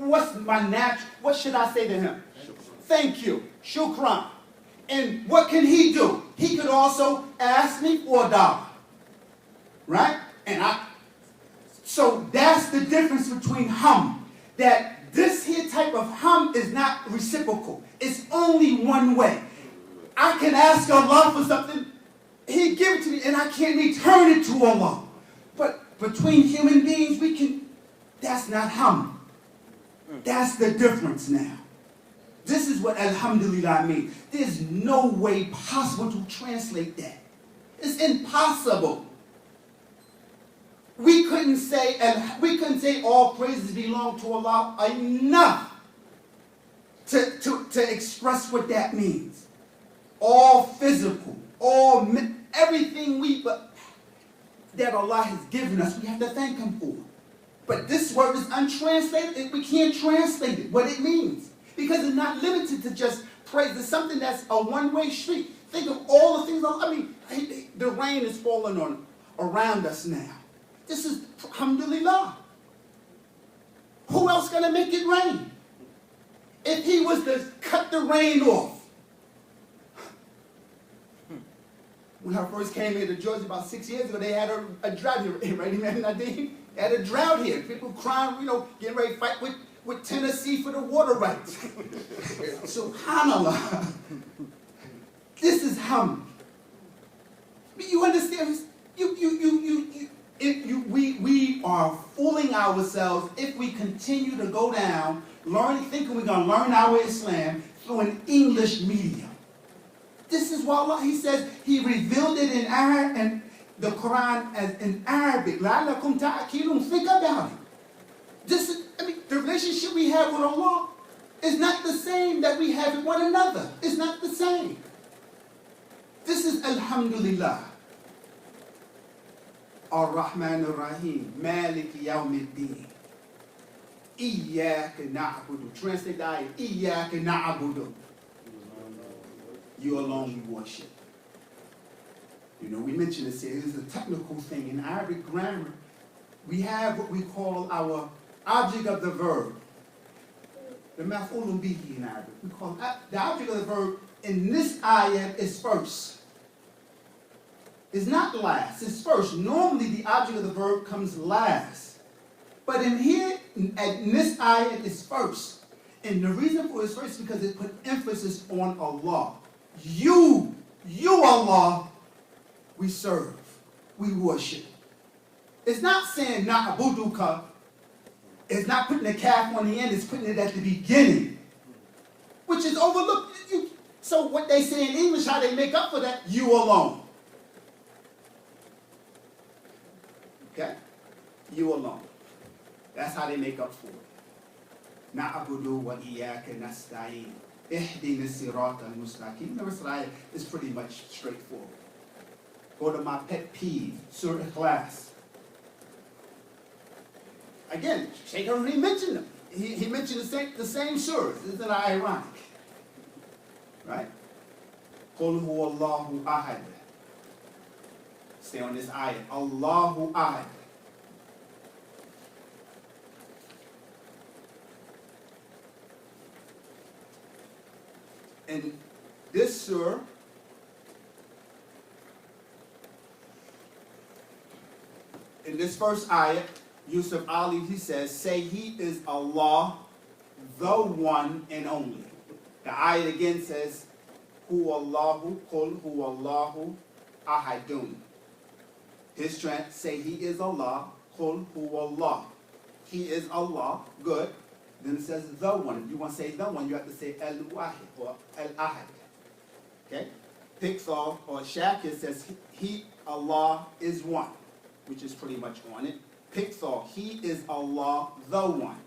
what's my natural, what should I say to him? Thank you. Shukran. And what can he do? He could also ask me for $1. Right? So that's the difference between hum. That this here type of hum is not reciprocal. It's only one way. I can ask Allah for something, He give it to me, and I can't return it to Allah. But between human beings, we can, that's not hum. That's the difference now. This is what alhamdulillah means. There's no way possible to translate that. It's impossible. We couldn't say all praises belong to Allah enough to express what that means. All physical, everything that Allah has given us, we have to thank Him for. But this word is untranslated. We can't translate it, what it means. Because it's not limited to just praise. It's something that's a one-way street. Think of all the things, the rain is falling around us now. This is alhamdulillah. Who else gonna make it rain? If He was to cut the rain off. When I first came here to Georgia about 6 years ago, they had a drought here, right? They had a drought here. People crying, getting ready to fight with Tennessee for the water rights. SubhanAllah. This is hum. You understand? We are fooling ourselves if we continue to go down, thinking we're going to learn our Islam through an English medium. This is why Allah, He says, He revealed it in Arabic, and the Quran as in Arabic. لَعَلَّكُمْ تَعْقِلُونَ. Think about it. This is, the relationship we have with Allah is not the same that we have with one another. It's not the same. This is Alhamdulillah. Ar-Rahman Ar-Rahim. Malik Yawmiddin. Iyyaka na'budu. Translate the ayah. Iyyaka na'budu. You alone we worship. We mentioned this here. It is a technical thing. In Arabic grammar, we have what we call our object of the verb. The maf'ulun bihi in Arabic. We call the object of the verb in this ayah is first. It's not last, it's first. Normally the object of the verb comes last. But in here, in this ayah, it's first. And the reason for it is first is because it put emphasis on Allah. You Allah, we serve, we worship. It's not saying na'buduka. It's not putting a calf on the end, it's putting it at the beginning, which is overlooked. So what they say in English, how they make up for that, you alone. Okay? You alone. That's how they make up for it. Na'budu wa iyyaka nasta'in. Ihdina sirata al-mustaqim. The rest of the ayah is pretty much straightforward. Go to my pet peeve, Surah Ikhlas. Again, Shaykh already mentioned them. He mentioned the same surahs. Isn't that ironic? Right? Qul huwa Allahu ahad. Stay on this ayah. Allahu ahad. And this surah, in this first ayah, Yusuf Ali, he says, say He is Allah, the one and only. The ayah again says, Hu Allahu, Qul Hu Allahu Ahadun. His trend, say He is Allah, Qul Hu Allah. He is Allah, good. Then it says the one. If you want to say the one, you have to say Al-Wahid or Al-Ahad. Okay? Pixar or Shakir says He, Allah, is one, which is pretty much on it. Pixar, He is Allah, the one.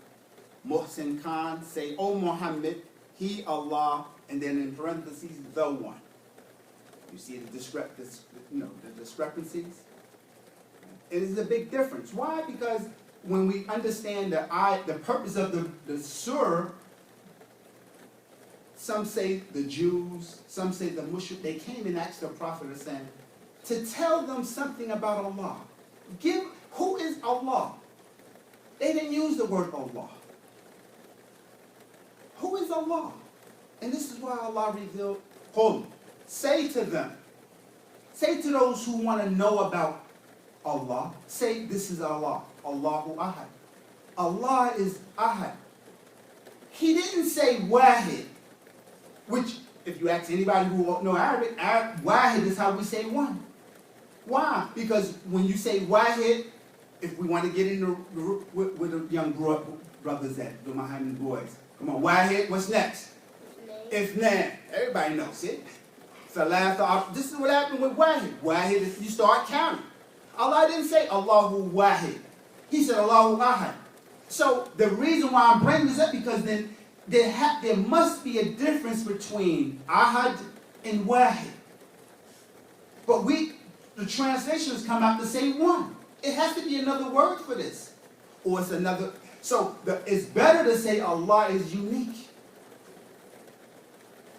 Muhsin Khan, say, O Muhammad, He, Allah, and then in parentheses, the one. You see the discrepancies? It is a big difference. Why? Because when we understand the purpose of the surah, some say the Jews, some say the Mushrik, they came and asked the Prophet to tell them something about Allah. Who is Allah? They didn't use the word Allah. Who is Allah? And this is why Allah revealed, Qul, say to them, say to those who want to know about Allah, say this is Allah, Allahu Ahad. Allah is Ahad. He didn't say Wahid, which, if you ask anybody who won't know Arabic, Wahid is how we say one. Why? Because when you say Wahid, if we want to get into with the young brothers at the Muhammad boys, come on, Wahid, what's next? Ithnan. Everybody knows it. Thalatha. This is what happened with Wahid. Wahid is you start counting. Allah didn't say Allahu Wahid. He said Allahu Ahad. So the reason why I'm bringing this up, because then there must be a difference between Ahad and Wahid. But the translations come out the same one. It has to be another word for this. Or it's another. So it's better to say Allah is unique.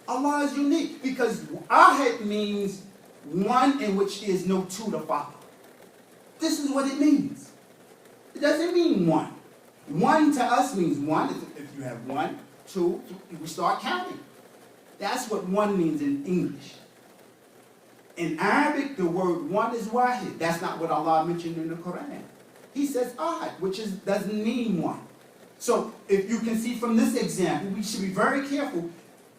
Allah is unique because Ahad means one in which there is no two to follow. This is what it means. It doesn't mean one. One to us means one. If you have one, two, we start counting. That's what one means in English. In Arabic, the word one is wahid. That's not what Allah mentioned in the Quran. He says ahad, which doesn't mean one. So if you can see from this example, we should be very careful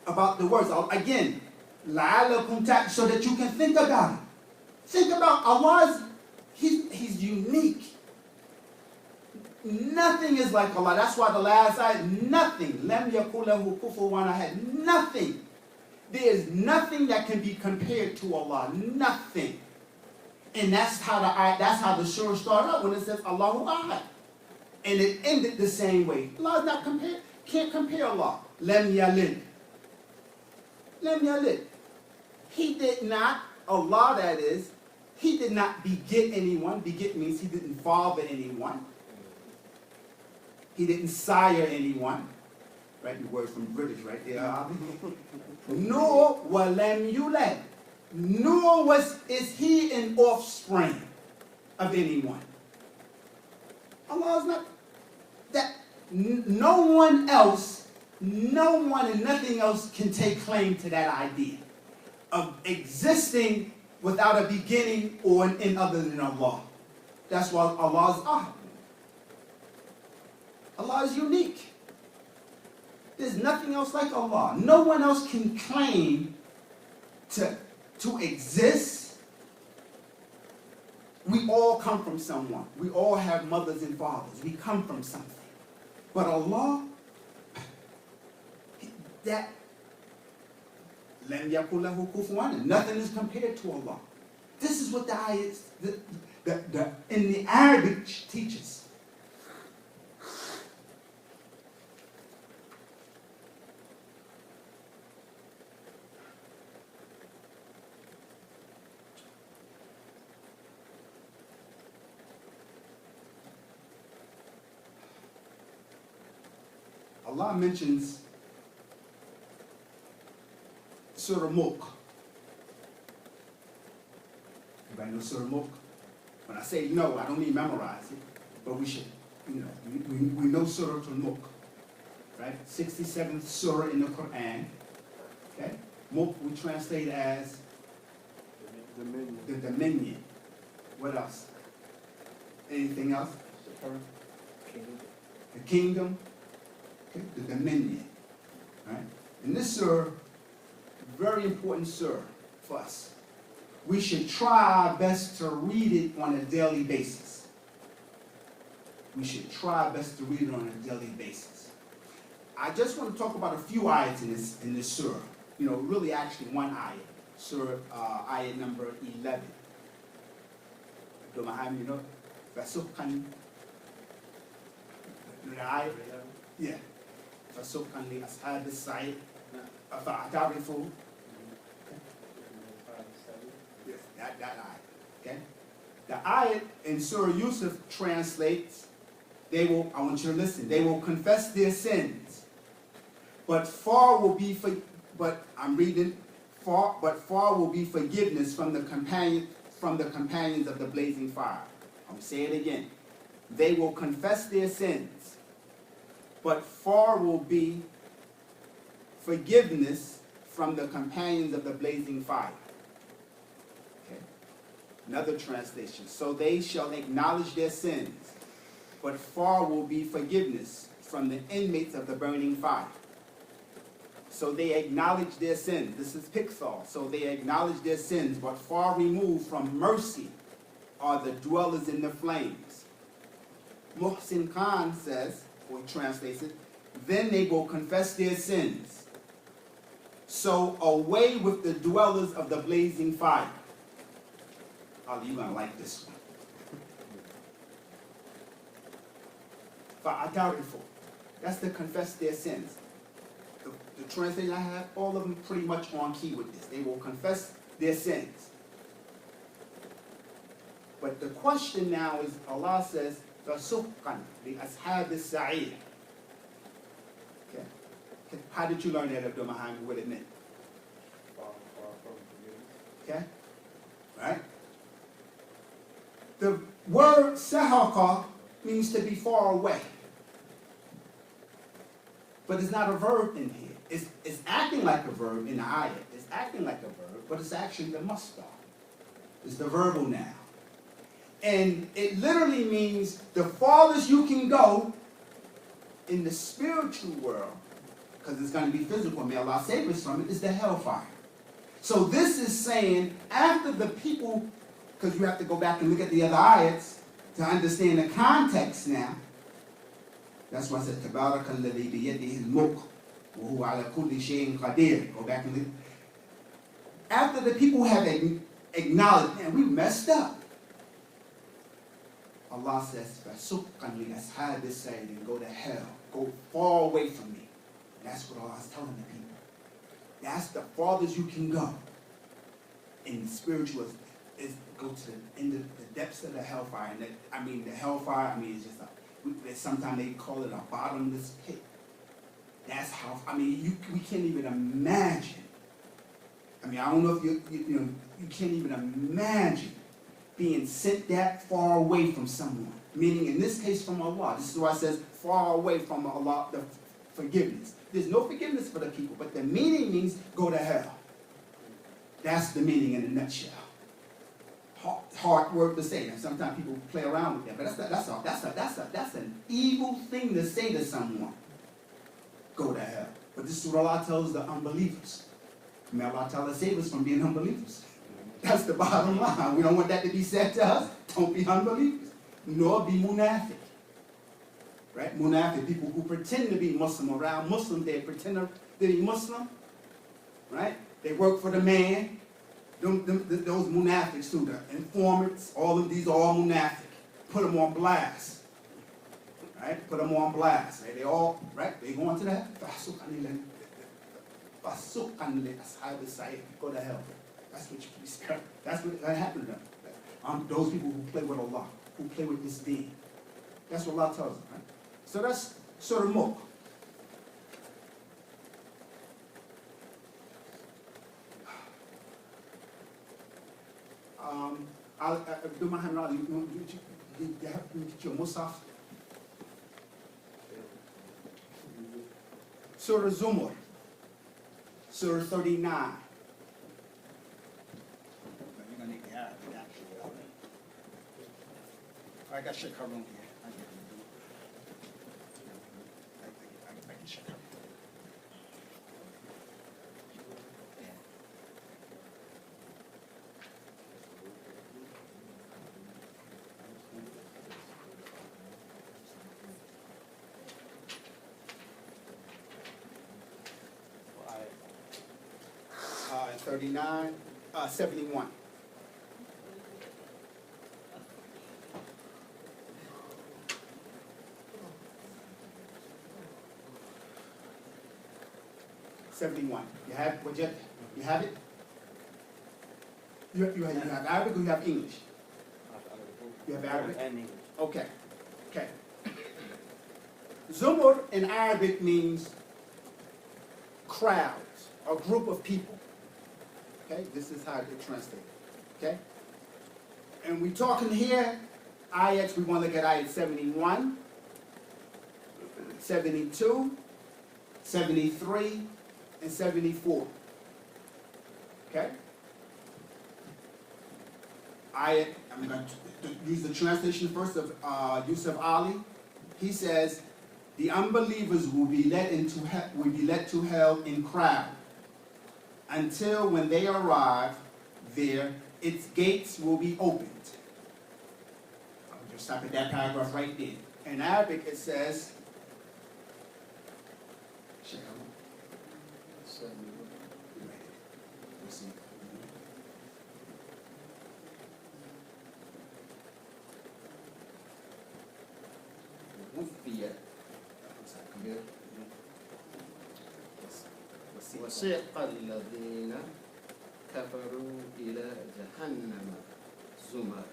about the words. Again, la'alakum ta, so that you can think about it. Think about Allah's, He's unique. Nothing is like Allah. That's why the last ayat, nothing. Lam yakul lahu kufuwan ahad. Nothing. There is nothing that can be compared to Allah. Nothing. And that's how the surah started out when it says Allahu Ahad. And it ended the same way. Allah is not compared. Can't compare Allah. Lam yalid. Lam yalid. He did not, Allah that is, He did not beget anyone. Beget means He didn't father anyone. He didn't sire anyone. Right, the word from British right there. Nor walam yulad. Nor is He an offspring of anyone. Allah is not that. No one else, no one and nothing else can take claim to that idea of existing without a beginning or an end other than Allah. That's why Allah is Ahad. Allah is unique. There's nothing else like Allah. No one else can claim to exist. We all come from someone. We all have mothers and fathers. We come from something. But Allah, that lam yakul lahu kufuwan, nothing is compared to Allah. This is what the ayats in the Arabic teaches. Allah mentions Surah Mulk. Everybody know Surah Mulk? When I say no, I don't mean memorize it, but we should, we know Surah Mulk, right? 67th Surah in the Quran. Okay? Mulk we translate as the dominion. What else? Anything else? The kingdom. The dominion, right? And this surah, very important surah for us. We should try our best to read it on a daily basis. We should try our best to read it on a daily basis. I just want to talk about a few ayats in this surah. Really actually one ayat. Surah ayat number 11. Fasukhan. Yeah. فسبحا لأصحاب السعير أفأعترفوا. Yes, that ayat. Okay? The ayat in Surah Yusuf translates, I want you to listen, they will confess their sins, but far will be forgiveness from the companions of the blazing fire. I'm saying it again. They will confess their sins, but far will be forgiveness from the companions of the blazing fire. Okay. Another translation. So they shall acknowledge their sins, but far will be forgiveness from the inmates of the burning fire. So they acknowledge their sins. This is Pixar. So they acknowledge their sins, but far removed from mercy are the dwellers in the flames. Muhsin Khan says, or translates it, then they will confess their sins. So away with the dwellers of the blazing fire. Oh, you're going to like this one. Fa'atarifu. That's to confess their sins. The translation I have, all of them pretty much on key with this. They will confess their sins. But the question now is, Allah says, فَسُقًا لِأَصْحَابِ السَّعِيرِ. Okay. How did you learn that, Abdul Muhammad, what it meant? Okay? Right? The word sahaqa means to be far away. But it's not a verb in here. It's acting like a verb in the ayat. It's acting like a verb, but it's actually the masdar. It's the verbal noun. And it literally means the farthest you can go in the spiritual world, because it's going to be physical, may Allah save us from it, is the hellfire. So this is saying, after the people, because you have to go back and look at the other ayats to understand the context now. That's why I said, تَبَارَكَ الَّذِي بِيَدِهِ الْمُلْكُ وَهُوَ عَلَى كُلِّ شَيْءٍ قَدِيرٌ. Go back and look. After the people have acknowledged, man, we messed up. Allah says, فَسُقًا لِأَصْحَابِ السَّعِيرِ, and go to hell. Go far away from me. That's what Allah is telling the people. That's the farthest you can go in the spiritual, is go to the depths of the hellfire. And the hellfire, it's just sometimes they call it a bottomless pit. That's how, we can't even imagine. I don't know if you can't even imagine being sent that far away from someone. Meaning, in this case, from Allah. This is why it says, far away from Allah, the forgiveness. There's no forgiveness for the people, but the meaning means go to hell. That's the meaning in a nutshell. Hard word to say, and sometimes people play around with that, but that's an evil thing to say to someone. Go to hell. But this is what Allah tells the unbelievers. May Allah tell us, save us from being unbelievers. That's the bottom line. We don't want that to be said to us. Don't be unbelievers, nor be munafiq. Right? Munafiq, people who pretend to be Muslim. Around Muslims, they pretend to be Muslim. Right? They work for the man. Those munafiqs too, the informants, all of these are all munafiq. Put them on blast. Right? Put them on blast. Right? They all, right? They go into that. Go to hell. That's what happened to them. Those people who play with Allah, who play with this deen. That's what Allah tells them. Right? So that's Surah Mulk. Abdul Muhammad, you have to get your Musaf. Surah Zumar, Surah 39. I got Sheikh Harun here. I can Sheikh Harun. 71. You have what you have it? You have Arabic or you have English? You have Arabic? And English. Okay. Zumur in Arabic means crowds, a group of people. Okay, this is how it translates. Okay? And we're talking here, ayats, we want to look at ayat 71, 72, 73, and 74. Okay? I'm going to use the translation first of Yusuf Ali. He says, the unbelievers will be led to hell in crowd until when they arrive there, its gates will be opened. I'll just stop at that paragraph right there. In Arabic, it says, وسيق الذين كفروا إلى جهنم زمر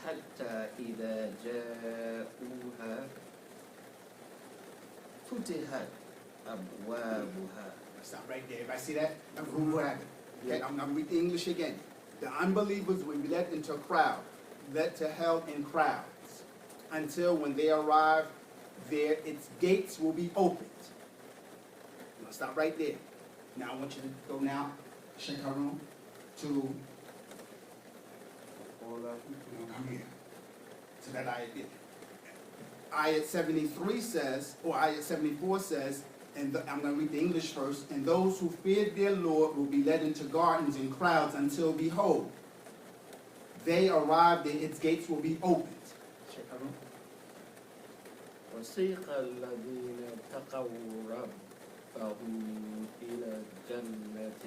حتى إذا جاءوها فتحت أبوابها. Stop right there. Everybody see that? Okay, I'm reading English again. The unbelievers will be led into a crowd, led to hell in crowds, until when they arrive there, its gates will be opened. Now stop right there. Now I want you to go now, Sheikh Harun, to come here. To that ayat there. Ayat 73 says, or ayat 74 says, and I'm going to read the English first, and those who feared their Lord will be led into gardens and crowds until, behold, they arrive there, its gates will be opened. Sheikh Harun. وسيق الذين اتقوا ربهم إلى جنة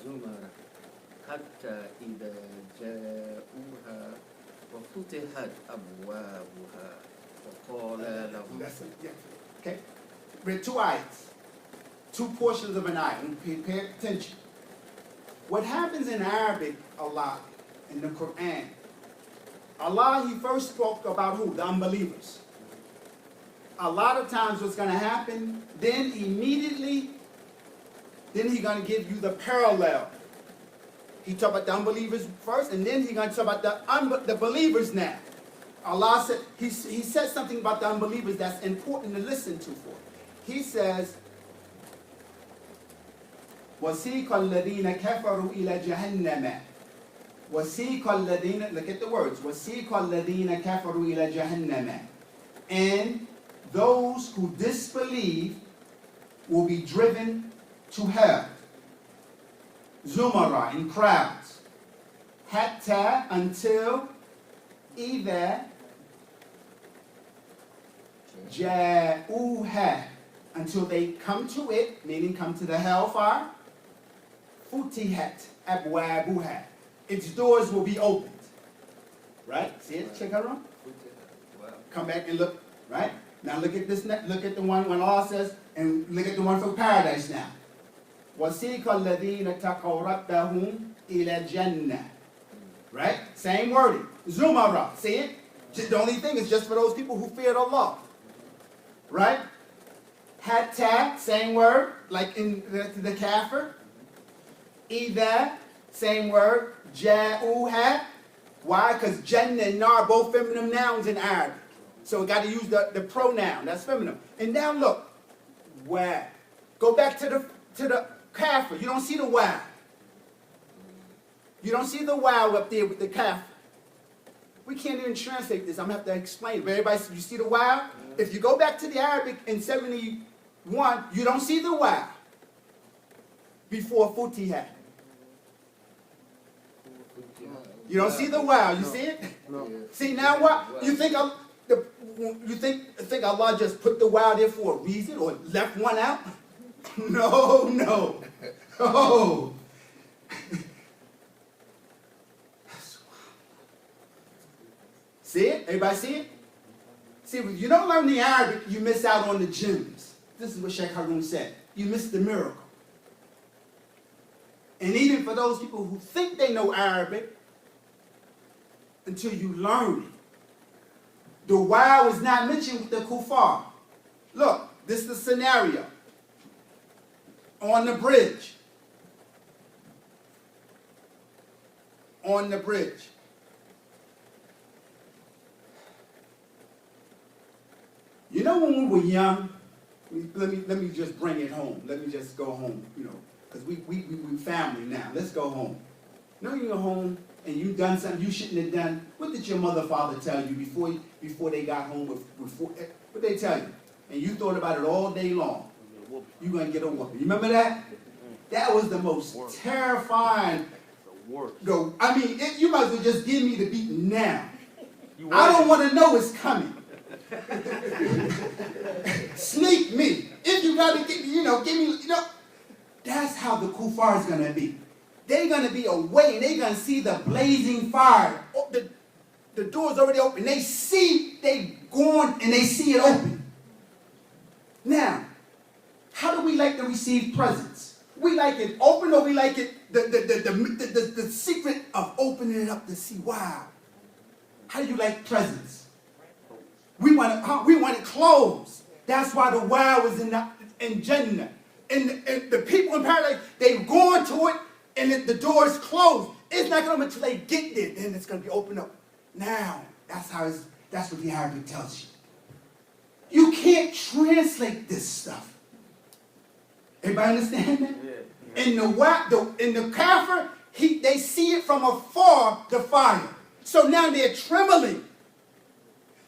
زمر حتى إذا جاءوها وفتحت أبوابها وقال لهم. Okay. Read two ayats, two portions of an ayat. Pay attention. What happens in Arabic a lot in the Quran, Allah, He first spoke about who? The unbelievers. A lot of times what's going to happen, then immediately, then He's going to give you the parallel. He talked about the unbelievers first, and then He's going to talk about the believers now. Allah said, he said something about the unbelievers that's important to listen to for. He says, وَسِيقَ الَّذِينَ كَفَرُوا إِلَى جَهَنَّمَ وَسِيقَ الَّذِينَ, look at the words, وَسِيقَ الَّذِينَ كَفَرُوا إِلَى جَهَنَّمَ, and those who disbelieve will be driven to hell. Zumara, in crowds. Hatta, until, either, ja'uha, until they come to it, meaning come to the hellfire. Futihat abwabuha, its doors will be opened. Right? See it? Check it out. Come back and look. Right? Now look at this. Look at the one when Allah says, and look at the one for paradise now. وَسِيقَ الَّذِينَ تَقَوْا رَبَّهُمْ إِلَى الْجَنَّةِ. Right? Same wording. Zumara. See it? The only thing is just for those people who feared Allah. Right? Hatta, same word, like in the kafir. Either, same word. Ja'uha. Why? Because Jannah and Nar, both feminine nouns in Arabic. So we got to use the pronoun. That's feminine. And now look. Where? Go back to the kafir. You don't see the wow. You don't see the wow up there with the kafir. We can't even translate this. I'm going to have to explain. But everybody, you see the wow? If you go back to the Arabic in 71, you don't see the wow before Futihat. You don't see the wow. You see it? No. See now what? You think Allah just put the wow there for a reason or left one out? No, no. Oh. See it? Everybody see it? See, if you don't learn the Arabic, you miss out on the gems. This is what Sheikh Harun said. You miss the miracle. And even for those people who think they know Arabic, until you learn it, the wow is not mentioned with the kuffar. Look, this is the scenario. On the bridge. On the bridge. You know when we were young, let me just bring it home. Let me just go home, you know, because we family now. Let's go home. No, you're home and you done something you shouldn't have done. What did your mother, father tell you before they got home? What they tell you? And you thought about it all day long. You're going to get a whooping. You remember that? That was the most terrifying. I mean, you might as well just give me the beating now. I don't want to know it's coming. Sneak me. If you got to give me, that's how the kuffar is going to be. They're going to be away and they're going to see the blazing fire. The door's already open. They see it open. Now, how do we like to receive presents? We like it open, or we like it the secret of opening it up to see, wow. How do you like presents? We want it closed. That's why the wow is in Jannah. And the people in paradise, they go into it and the door is closed. It's not going to until they get there, then it's going to be opened up. Now, that's what the Arabic tells you. You can't translate this stuff. Everybody understand that? Yeah. In the kafir, they see it from afar, the fire. So now they're trembling.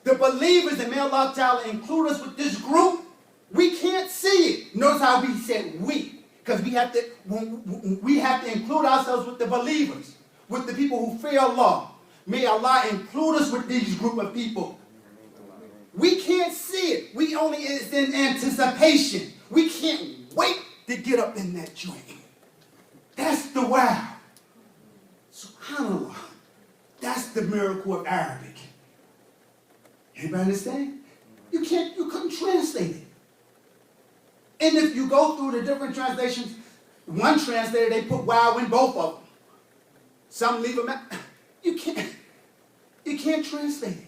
The believers, and may Allah Ta'ala include us with this group, we can't see it. Notice how we said we, because we have to include ourselves with the believers, with the people who fear Allah. May Allah include us with these group of people. We can't see it. It's in anticipation. We can't wait to get up in that joint. That's the wow. SubhanAllah. That's the miracle of Arabic. Everybody understand? You couldn't translate it. And if you go through the different translations, one translator, they put wow in both of them. Some leave them out. You can't translate it.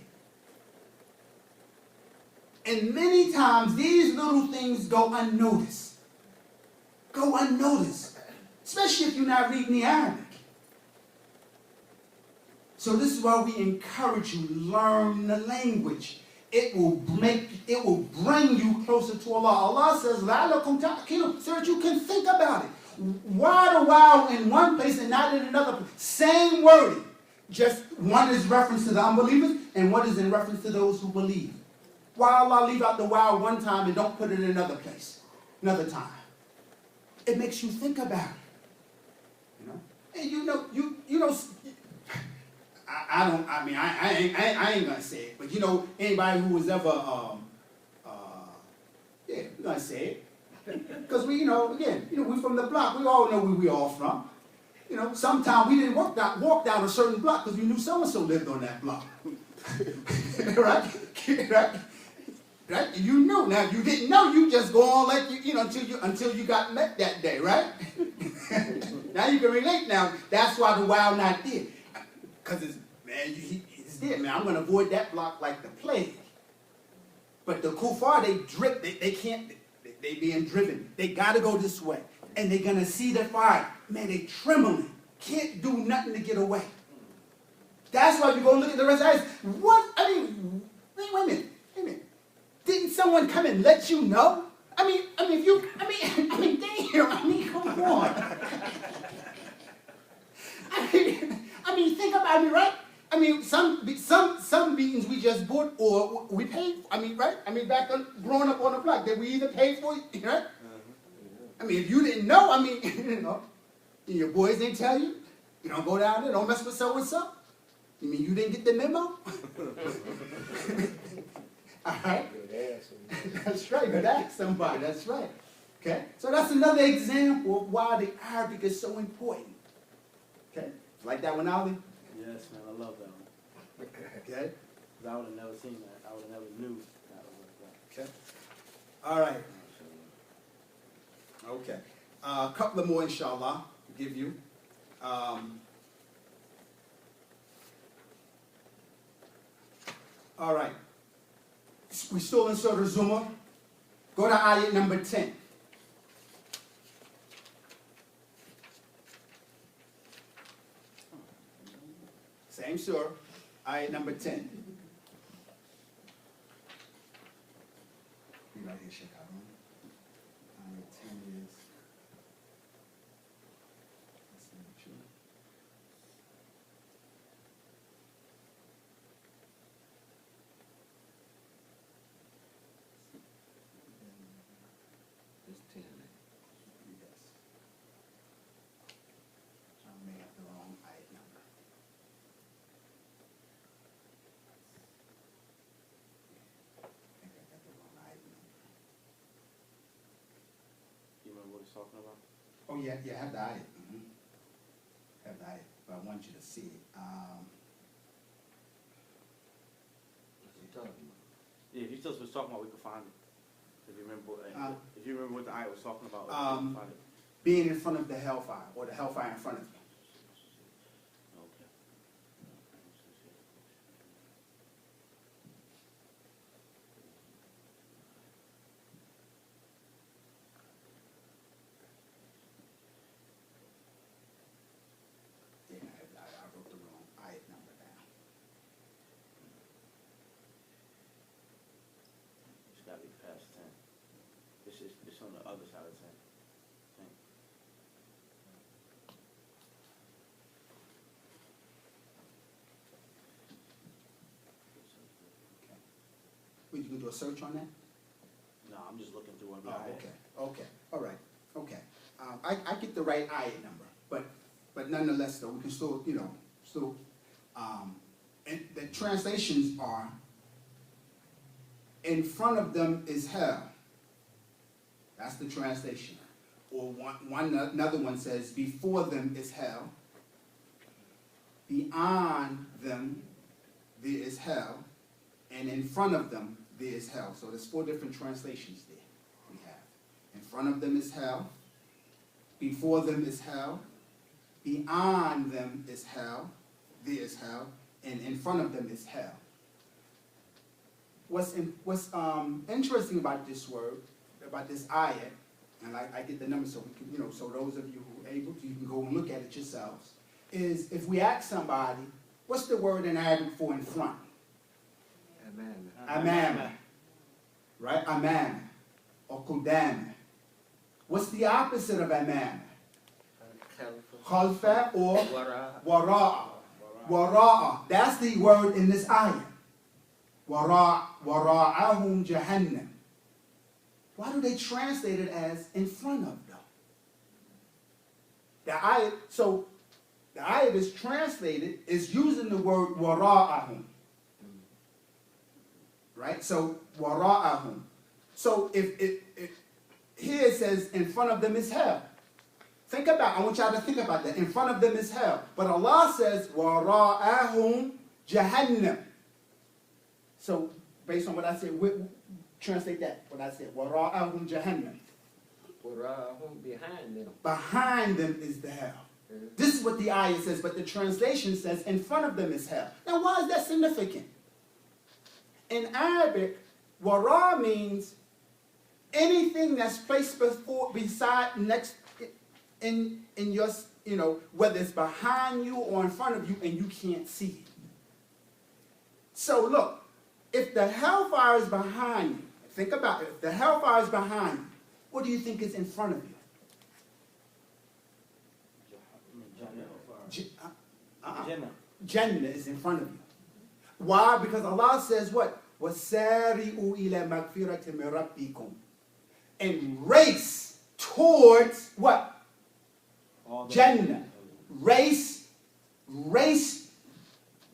And many times these little things go unnoticed. Go unnoticed. Especially if you're not reading the Arabic. So this is why we encourage you, learn the language. It will bring you closer to Allah. Allah says, لَعَلَّكُمْ تَعْقِلُونَ, so that you can think about it. Why the wow in one place and not in another place? Same wording. Just one is reference to the unbelievers and one is in reference to those who believe. Why Allah leave out the wow one time and don't put it in another place, another time? It makes you think about it. And I ain't gonna say it, but anybody who was ever we're gonna say it. Because we from the block, we all know where we all from. Sometimes we didn't walk down a certain block because we knew so-and-so lived on that block. Right? Right? You knew. Now, if you didn't know, you just go on like until you got met that day, right? Now you can relate now. That's why the wow not there. Because it's there, man. I'm going to avoid that block like the plague. But the kuffar, they can't, they being driven. They got to go this way. And they're going to see the fire. Man, they trembling. Can't do nothing to get away. That's why if you go look at the rest of the ayahs. What? Wait a minute. Didn't someone come and let you know? Damn, come on. Think about it, right? Some beatings we just bought or we paid. Right? Back growing up on the block, that we either paid for it, right? If you didn't know, your boys didn't tell you. You don't go down there, don't mess with so and so. You mean you didn't get the memo? All right? That's right. But ask somebody. That's right. Okay? So that's another example of why the Arabic is so important. Okay? Like that one, Ali? Yes, man. I love that one. Okay? Because I would have never seen that. I would have never knew that was like that. Okay? All right. Okay. A couple of more, inshallah, give you. All right. We're still in Surah Zumar. Go to ayat number 10. Same surah, ayat number 10. You right here, Sheikh Harun. Ayah 10 is. Let's make sure. It's 10. Yes. I may have the wrong ayah number. I think I got the wrong ayah number. You remember what he's talking about? Oh, yeah, yeah, I have the ayah. Have the ayah, but I want you to see it. What's he talking about? Yeah, if he just was talking about, we could find it. If you remember, if you remember what the ayat was talking about, we could find it. Being in front of the hellfire, or the hellfire in front of you. Okay. Yeah, I wrote the wrong ayah number down. It's gotta be past 10. It's on the other side of 10. I think. Would you do a search on that? No, I'm just looking through one. Oh, okay, all right, okay. I get the right ayah number, but nonetheless, though, we can still, and the translations are, in front of them is hell. That's the translation. Or another one says, before them is hell. Beyond them there is hell. And in front of them there is hell. So there's 4 different translations there we have. In front of them is hell. Before them is hell. Beyond them is hell. There is hell. And in front of them is hell. What's interesting about this word, about this ayah, and I get the number so we can, so those of you who are able to, you can go and look at it yourselves, is if we ask somebody, what's the word in Arabic for in front? Amam. Right? Amam. Or Qudam. What's the opposite of Amam? Khalfa or Wara'a. Wara'a. That's the word in this ayah. Wara'ahum Jahannam. Why do they translate it as in front of them? The ayah is translated is using the word wara'ahum. Right? So wara'ahum. So if here it says in front of them is hell. I want y'all to think about that. In front of them is hell. But Allah says wara'ahum Jahannam. So based on what I said, translate that, what I said. Wara'ahum Jahannam. Wara'ahum, behind them. Behind them is the hell. This is what the ayah says, but the translation says in front of them is hell. Now why is that significant? In Arabic, wara means anything that's placed next in your, whether it's behind you or in front of you and you can't see it. So look, if the hellfire is behind you, think about it, if the hellfire is behind you, what do you think is in front of you? Jannah is in front of you. Why? Because Allah says what? وَسَارِئُوا إِلَى مَغْفِرَةٍ مِنْ رَبِّكُمْ. And race towards what? Jannah. Race.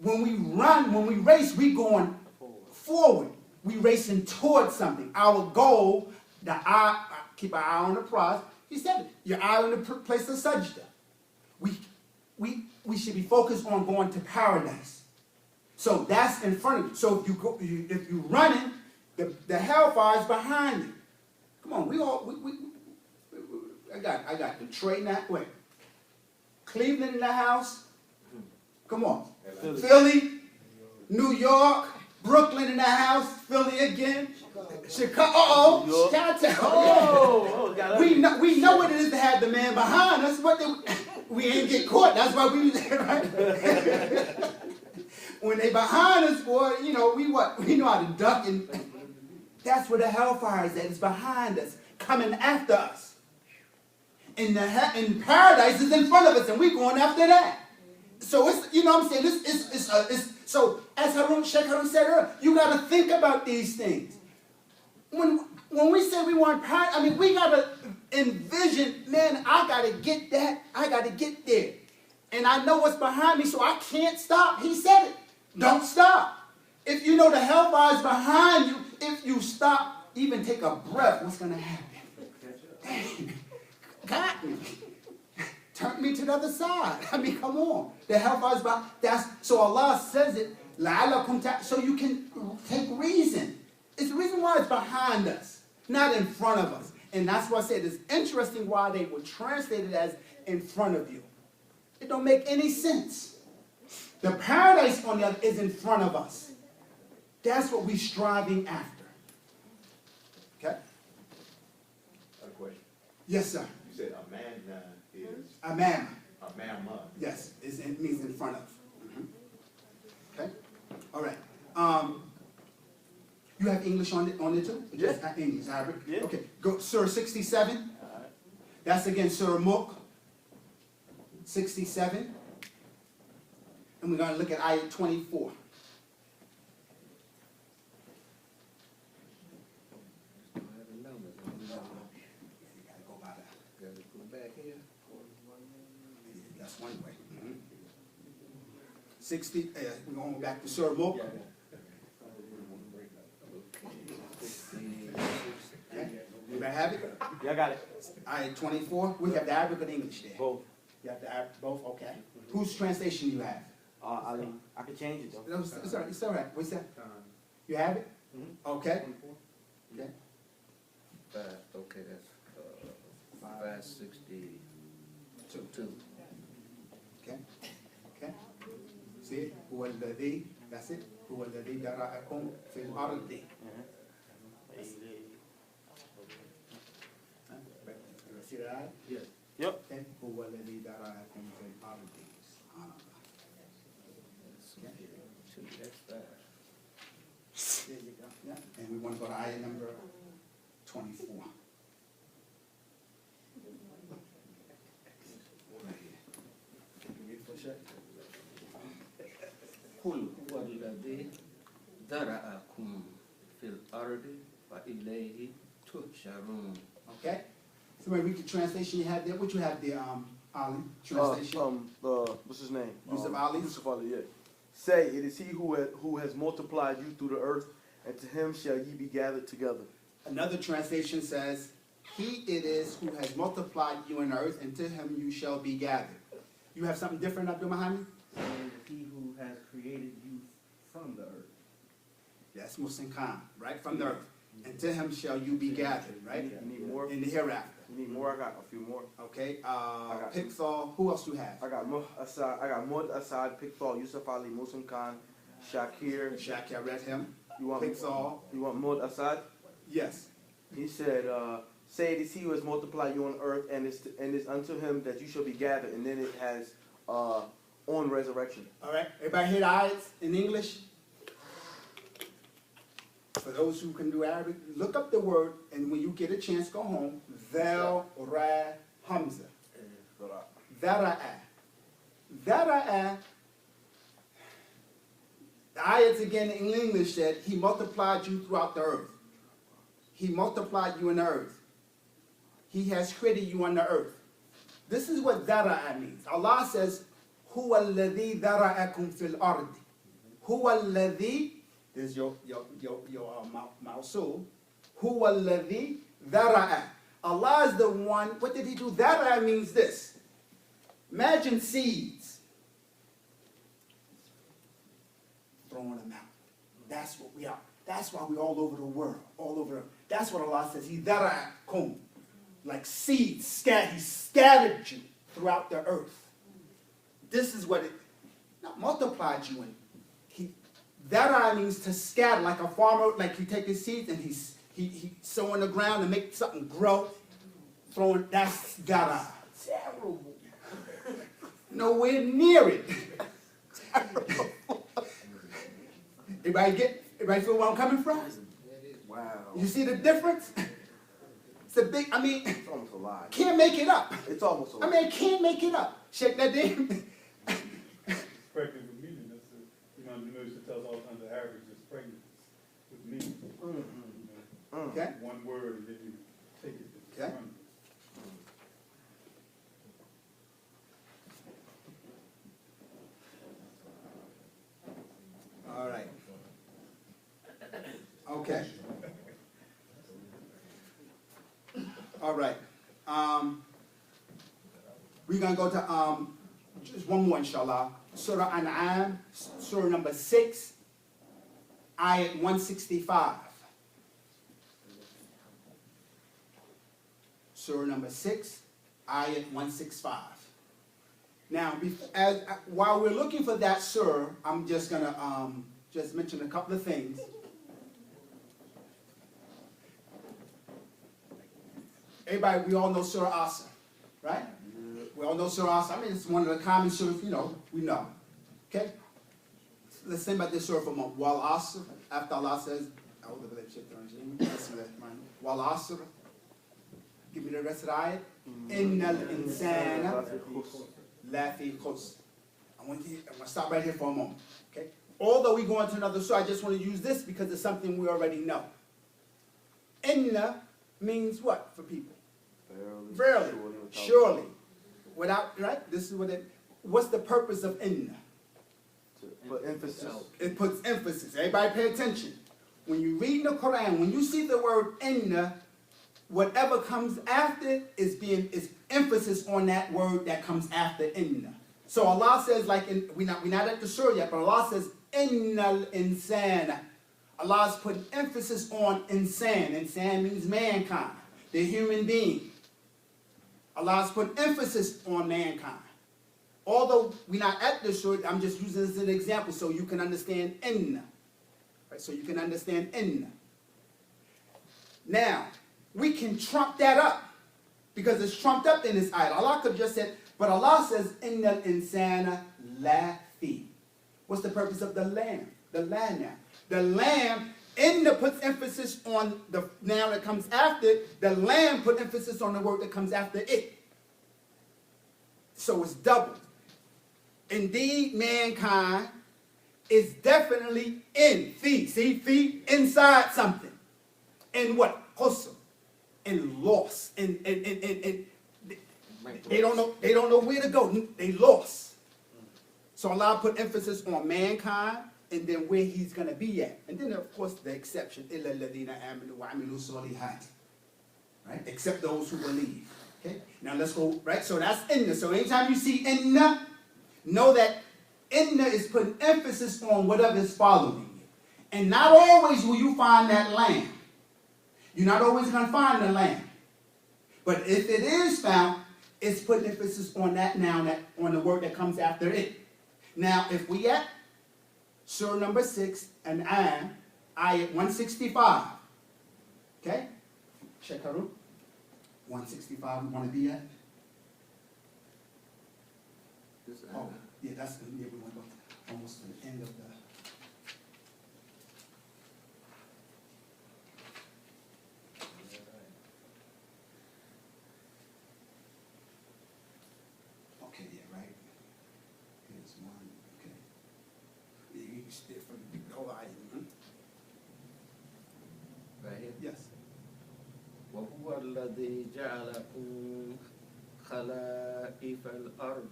When we race, we going forward. We racing towards something. Our goal, keep our eye on the prize. He said it. Your eye on the place of sajda. We should be focused on going to paradise. So that's in front of you. So if you're running, the hellfire is behind you. Come on, I got Detroit in that way. Cleveland in the house. Come on. Philly, New York, Brooklyn in the house, Philly again. Chicago. Chicago. We know what it is to have the man behind us, but we ain't get caught. That's why we right. When they behind us, boy, we know how to duck, and that's where the hellfire is at. It's behind us, coming after us. And paradise is in front of us, and we're going after that. So it's, you know what I'm saying? So as Sheikh Harun said earlier, you got to think about these things. When we say we want paradise, I mean, we got to envision, man, I got to get that. I got to get there. And I know what's behind me, so I can't stop. He said it. Don't stop. If you know the hellfire is behind you, if you stop, even take a breath, what's going to happen? Dang, got me. Turn me to the other side. I mean, come on. The hellfire is behind. So Allah says it, so you can take reason. It's the reason why it's behind us, not in front of us. And that's why I said it's interesting why they would translate it as in front of you. It don't make any sense. The paradise on the other is in front of us. That's what we're striving after. Okay? A question. Yes, sir. You said a man is Amam. a man must. Yes, it means in front of. Okay? All right. You have English on it too? Yeah. Just English, Arabic? Yeah. Okay. Go Surah 67. All right. That's again Surah Mulk 67. And we're going to look at ayat 24. Don't have the numbers. You got to go by that. Gotta go back here. That's one way. 60, we're going back to Surah Mulk. Okay. Everybody have it? Yeah, I got it. Ayat 24. We have the Arabic and English there. Both. You have the Arabic, both? Okay. Whose translation you have? Ali, I can change it though. No, it's all right. It's all right. What's that? You have it? Mhm. Okay. Okay. Okay, that's 562. Okay. Okay. See it? هو الذي, that's it. هو الذي ذرأكم في الأرض. See that? Yes. Yep. Okay. هو الذي ذرأكم في الأرض. That's five. There you go. Yeah. And we want to go to ayah number 24. قل هو الذي ذرأكم في الأرض وإليه تحشرون. Okay. Somebody read the translation you have there. What you have there, Ali? Translation. What's his name? Yusuf Ali? Yusuf Ali, yeah. Say, it is he who has multiplied you through the earth, and to him shall ye be gathered together. Another translation says, he it is who has multiplied you in earth, and to him you shall be gathered. You have something different, Abdul Muhammad? And he who has created you from the earth. That's Muslim Khan, right? From the earth. And to him shall you be gathered, right? You need more? In the hereafter. You need more? I got a few more. Okay. got Pixel. Who else do you have? I got Mud Asad, Pickthall, Yusuf Ali, Muslim Khan, Shakir. Shaki, I read him. You want Pixel. You want Mud Asad? Yes. He said, say it is he who has multiplied you on earth, and it's unto him that you shall be gathered. And then it has on resurrection. All right. Everybody hear the ayats in English? For those who can do Arabic, look up the word, and when you get a chance, go home. Vel, Ra, Hamza. Dhara'a. Dhara'a. The ayats again in English said, he multiplied you throughout the earth. He multiplied you in the earth. He has created you on the earth. This is what dhara'a means. Allah says, Huwa alladhi dhara'akum fil ard. Huwa alladhi, this is your mausul. Huwa alladhi dhara'a. Allah is the one, what did he do? Dhara'a means this. Imagine seeds. Throwing them out. That's what we are. That's why we're all over the world. All over. That's what Allah says. He dhara'akum. Like seeds. He scattered you throughout the earth. This is what it, not multiplied you in. Dhara means to scatter, like a farmer, like he take his seeds and he sow in the ground and make something grow. Throwing, that's dhara. Terrible. Nowhere near it. Everybody feel where I'm coming from? Wow. You see the difference? It's a big, I mean, It's almost a lie. can't make it up. It's almost a lie. I mean, can't make it up. Sheikh Nadim. Pregnant with meaning, that's it. You know, the minister tells all kinds of Arabic, just pregnant with meaning. You know, Okay. one word, and then you take it. It's Okay. fun. All right. Okay. All right. We're gonna go to just one more, inshallah. Surah An'am, surah number 6, ayat 165. Surah number 6, ayat 165. Now, while we're looking for that surah, I'm just gonna just mention a couple of things. Everybody, we all know Surah Asr, right? We all know Surah Asr. I mean, it's one of the common surahs, you know, we know. Okay? Let's think about this surah for a moment. Wal Asr, after Allah says, Wal Asr, give me the rest of the ayat. Innal insana lafi khusr. I'm going to stop right here for a moment. Okay? Although we go into another surah, I just want to use this because it's something we already know. Inna means what for people? Verily, surely. Without, right? This is what what's the purpose of inna? To put emphasis. It puts emphasis. Everybody pay attention. When you read the Quran, when you see the word inna, whatever comes after it is emphasis on that word that comes after inna. So Allah says, like we're not at the surah yet, but Allah says, innal insana. Allah's putting emphasis on insan. Insan means mankind, the human being. Allah's put emphasis on mankind. Although we're not at the surah, I'm just using this as an example so you can understand inna. Right? So you can understand inna. Now, we can trump that up because it's trumped up in this ayat. Allah could have just said, but Allah says, innal insana lafi. What's the purpose of the lamb? The lamb now. The lamb, inna puts emphasis on the noun that comes after it. The lamb put emphasis on the word that comes after it. So it's doubled. Indeed, mankind is definitely in. Fi. See, fi, inside something. In what? Khusr. In loss. In they don't know where to go. They lost. So Allah put emphasis on mankind and then where he's going to be at. And then, of course, the exception. إِلَّا الَّذِينَ آمَنُوا وَعَمِلُوا الصَّالِحَاتِ. Right? Except those who believe. Okay? Now let's go, right? So that's inna. So anytime you see inna, know that inna is putting emphasis on whatever is following it. And not always will you find that lamb. You're not always going to find the lamb. But if it is found, it's putting emphasis on that noun, on the word that comes after it. Now, if we at surah number 6, and ayat 165. Okay? Check Haru. 165 we want to be at. Oh, yeah, that's good. Yeah, we want to go almost to the end of the. Okay, yeah, right. Here's one. Okay. Yeah, you can stay from the whole item. Right here. Yes. وهو الذي جعلكم خلائف الأرض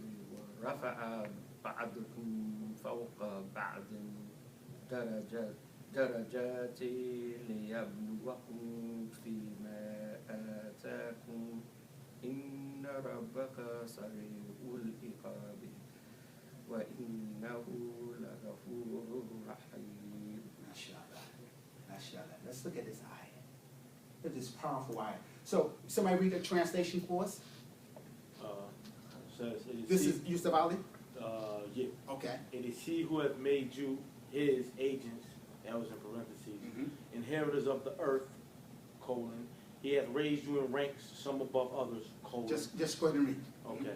ورفع بعضكم فوق بعض درجات ليبلوكم فيما آتاكم إن ربك سريع العقاب وإنه لغفور رحيم. MashaAllah. MashaAllah. Let's look at this ayah. Look at this powerful ayah. So, somebody read the translation for us? Says, This is Yusuf Ali? yeah. Okay. It is he who hath made you his agents, that was in parentheses, inheritors of the earth, colon. He hath raised you in ranks, some above others, colon. Just go ahead and read. Okay.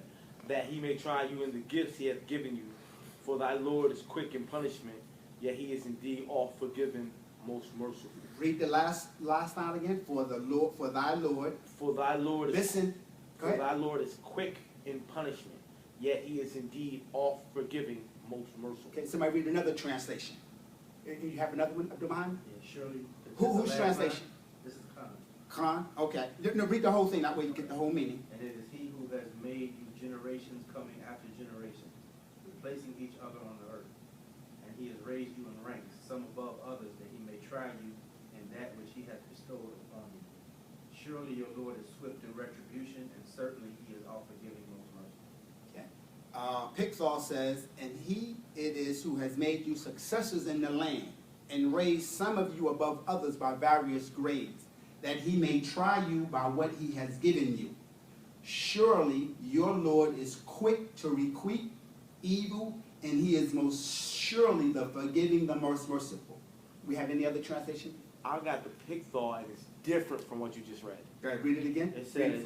That he may try you in the gifts he hath given you. For thy Lord is quick in punishment, yet he is indeed all forgiving, most merciful. Read the last line again. For thy Lord. For thy Lord is Listen. Go For ahead. thy Lord is quick in punishment, yet he is indeed oft forgiving, most merciful. Okay, somebody read another translation. You have another one up behind? Yeah, surely. Whose translation? This is Khan. Khan? Okay. No, read the whole thing. That way you get the whole meaning. And it is he who has made you generations coming after generations, placing each other on the earth. And he has raised you in ranks, some above others, that he may try you in that which he hath bestowed upon you. Surely your Lord is swift in retribution, and certainly he is all forgiving, most merciful. Okay. Pickthall says, and he it is who has made you successors in the land, and raised some of you above others by various grades, that he may try you by what he has given you. Surely your Lord is quick to requite evil, and he is most surely the forgiving, the most merciful. We have any other translation? I got the Pickthall, and it's different from what you just read. Go ahead, read it again. It says,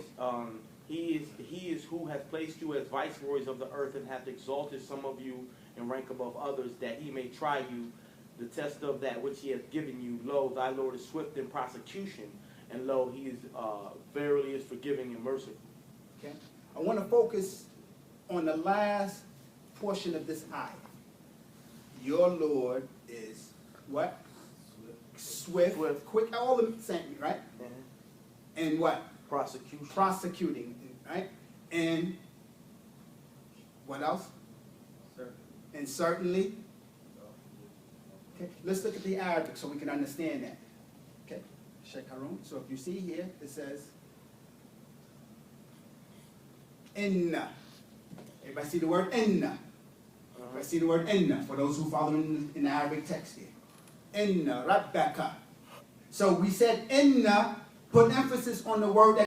he is who hath placed you as viceroys of the earth, and hath exalted some of you in rank above others, that he may try you, the test of that which he hath given you. Lo, thy Lord is swift in prosecution, and lo, he is verily is forgiving and merciful. Okay. I want to focus on the last portion of this ayah. Your Lord is what? Swift, quick, all the same, right? And what? Prosecution. Prosecuting, right? And what else? Certainly. And certainly. Okay, let's look at the Arabic so we can understand that. Okay, Sheikh Harun. So if you see here, it says, inna. Everybody see the word inna? Everybody see the word inna for those who follow in the Arabic text here. Inna rabbaka. So we said inna, put emphasis on the word that